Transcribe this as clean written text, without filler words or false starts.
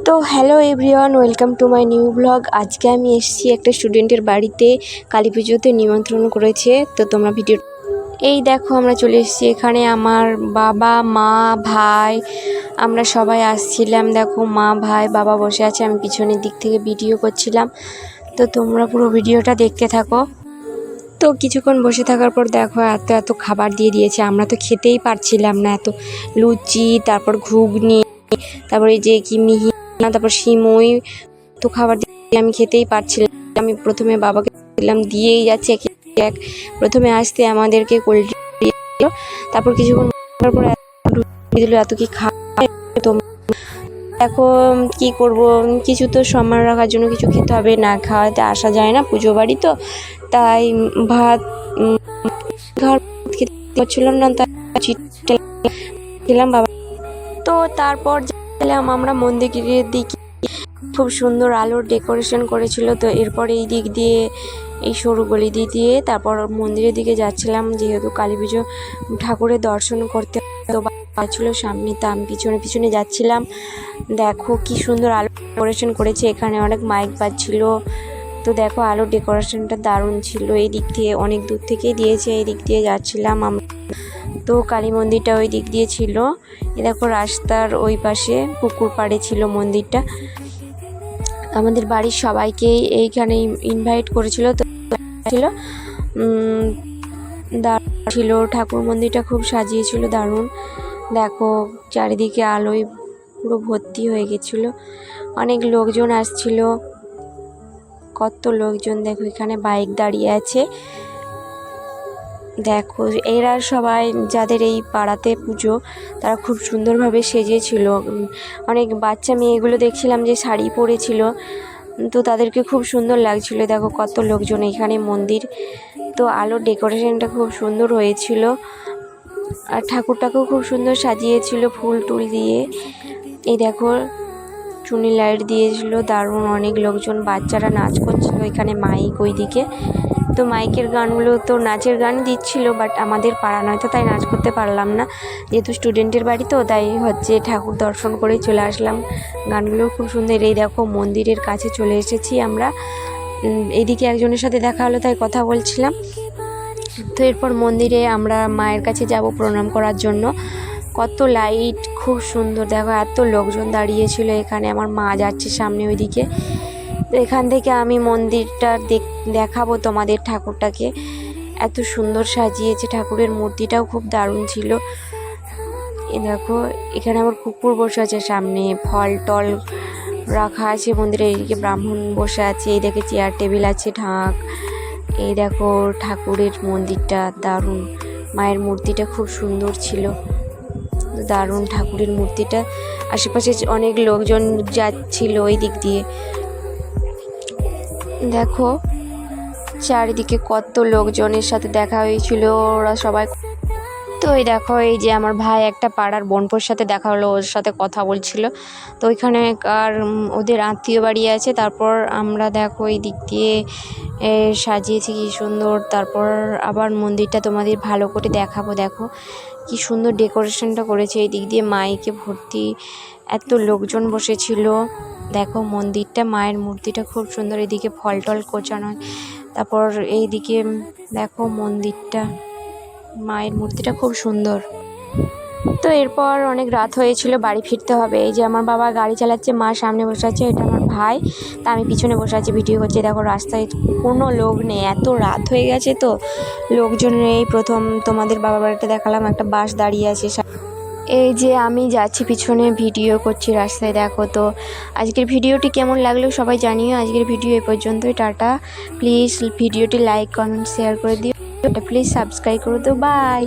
তো hello everyone, welcome to my new blog. আজকে আমি এসেছি একটা স্টুডেন্টের বাড়িতে, কালী পুজোতে নিমন্ত্রণ করেছে। তো তোমরা ভিডিও এই দেখো, আমরা চলে এসেছি এখানে। আমার বাবা, মা, ভাই, আমরা সবাই আসছিলাম। দেখো মা, ভাই, বাবা বসে আছে, আমি পিছনের দিক থেকে ভিডিও করছিলাম। তো তোমরা পুরো ভিডিওটা দেখতে থাকো। তো কিছুক্ষণ বসে থাকার পর দেখো এত এত খাবার দিয়ে দিয়েছে, আমরা তো খেতেই পারছিলাম না। এত লুচি, তারপর ঘুগনি, তারপরে যে কি মিহি, তারপর সিমুই, তো খাবার দিয়ে আমি খেতেই পারছিলাম। আমি প্রথমে বাবাকে দিলাম, দিয়েই যাচ্ছে এক। প্রথমে আসতে আমাদেরকে কোল্ড ড্রিঙ্ক দিল, তারপর কিছুক্ষণ পর দিল এত কি খাওয়া। তো দেখো কি করব, কিছু তো সম্মান রাখার জন্য কিছু খেতে হবে, না খাওয়াতে আসা যায় না পুজো বাড়ি। তো তাই ভাত খেতে পারছিলাম না, তাই খেলাম বাবা। তো তারপর গেলাম আমরা মন্দিরের দিকে। খুব সুন্দর আলোর ডেকোরেশন করেছিল। তো এরপর এই দিক দিয়ে, এই সরু গলি দিয়ে তারপর মন্দিরের দিকে যাচ্ছিলাম, যেহেতু কালী পুজো ঠাকুরের দর্শন করতে ছিল সামনে। তো আমি পিছনে পিছনে যাচ্ছিলাম। দেখো কি সুন্দর আলো ডেকোরেশন করেছে, এখানে অনেক মাইক বাজছিল। তো দেখো আলোর ডেকোরেশনটা দারুণ ছিল। এই দিক দিয়ে অনেক দূর থেকেই দিয়েছে, এই দিক দিয়ে যাচ্ছিলাম আমরা। তো কালী মন্দিরটা ওই দিক দিয়ে ছিল। এ দেখো রাস্তার ওই পাশে পুকুর পাড়ে ছিল মন্দিরটা। আমাদের বাড়ির সবাইকেই এইখানে ইনভাইট করেছিল। তো ছিল দারুণ ছিল, ঠাকুর মন্দিরটা খুব সাজিয়েছিল দারুণ। দেখো চারিদিকে আলোয় পুরো ভর্তি হয়ে গেছিলো, অনেক লোকজন আসছিল, কত লোকজন। দেখো এখানে বাইক দাঁড়িয়ে আছে। দেখো এরা সবাই, যাদের এই পাড়াতে পুজো, তারা খুব সুন্দরভাবে সেজেছিল। অনেক বাচ্চা মেয়েগুলো দেখছিলাম যে শাড়ি পরেছিল, তো তাদেরকে খুব সুন্দর লাগছিল। দেখো কত লোকজন এখানে মন্দির। তো আলোর ডেকোরেশনটা খুব সুন্দর হয়েছিল, আর ঠাকুরটাকেও খুব সুন্দর সাজিয়েছিল ফুল টুল দিয়ে। এই দেখো চুনি লাইট দিয়েছিল দারুণ। অনেক লোকজন, বাচ্চারা নাচ করছিল এখানে, মাইক ওইদিকে। তো মাইকের গানগুলো তো নাচের গান দিচ্ছিল, বাট আমাদের পাড়া নয়, তো তাই নাচ করতে পারলাম না, যেহেতু স্টুডেন্টের বাড়ি। তো তাই ঠাকুর দর্শন করেই চলে আসলাম। গানগুলো খুব সুন্দর। এই দেখো মন্দিরের কাছে চলে এসেছি আমরা। এইদিকে একজনের সাথে দেখা হলো, তাই কথা বলছিলাম। তো এরপর মন্দিরে আমরা মায়ের কাছে যাব প্রণাম করার জন্য। কত লাইট, খুব সুন্দর। দেখো এত লোকজন দাঁড়িয়েছিল এখানে। আমার মা যাচ্ছে সামনে ওইদিকে। তো এখান থেকে আমি মন্দিরটা দেখাবো তোমাদের। ঠাকুরটাকে এত সুন্দর সাজিয়েছে, ঠাকুরের মূর্তিটাও খুব দারুণ ছিল। দেখো এখানে আমার কুকুর বসে আছে সামনে, ফল টল রাখা আছে মন্দিরে। এদিকে ব্রাহ্মণ বসে আছে, এই দেখে চেয়ার টেবিল আছে, ঢাক। এই দেখো ঠাকুরের মন্দিরটা দারুণ, মায়ের মূর্তিটা খুব সুন্দর ছিল, দারুণ ঠাকুরের মূর্তিটা। আশেপাশে অনেক লোকজন যাচ্ছিল ওই দিক দিয়ে। দেখো চারিদিকে কত লোকজনের সাথে দেখা হয়েছিল, ওরা সবাই। তো এই দেখো, এই যে আমার ভাই একটা পাড়ার বোনপোর সাথে দেখা হলো, ওর সাথে কথা বলছিল। তো ওইখানে আর ওদের আত্মীয় বাড়ি আছে। তারপর আমরা দেখো এই দিক দিয়ে সাজিয়েছি কি সুন্দর। তারপর আবার মন্দিরটা তোমাদের ভালো করে দেখাবো। দেখো কি সুন্দর ডেকোরেশনটা করেছে, এই দিক দিয়ে মাইকে ভর্তি, এত লোকজন বসেছিল। দেখো মন্দিরটা, মায়ের মূর্তিটা খুব সুন্দর। এদিকে ফল টল কোচানো। তারপর এইদিকে দেখো মন্দিরটা, মায়ের মূর্তিটা খুব সুন্দর। তো এরপর অনেক রাত হয়েছিল, বাড়ি ফিরতে হবে। এই যে আমার বাবা গাড়ি চালাচ্ছে, মা সামনে বসে আছে, এটা আমার ভাই। তা আমি পিছনে বসে আছি, ভিডিও করছি। দেখো রাস্তায় কোনো লোক নেই, এত রাত হয়ে গেছে। তো লোকজন নেই। প্রথম তোমাদের বাবা বাড়িতে দেখালাম, একটা বাস দাঁড়িয়ে আছে। এই যে আমি যাচ্ছি পিছনে, ভিডিও করছি রাস্তায়। দেখো তো আজকের ভিডিওটি কেমন লাগলো সবাই জানিও। আজকের ভিডিও এই পর্যন্তই, টাটা। প্লিজ ভিডিওটি লাইক, কমেন্ট, শেয়ার করে দিও, প্লিজ সাবস্ক্রাইব করে দিও। বাই।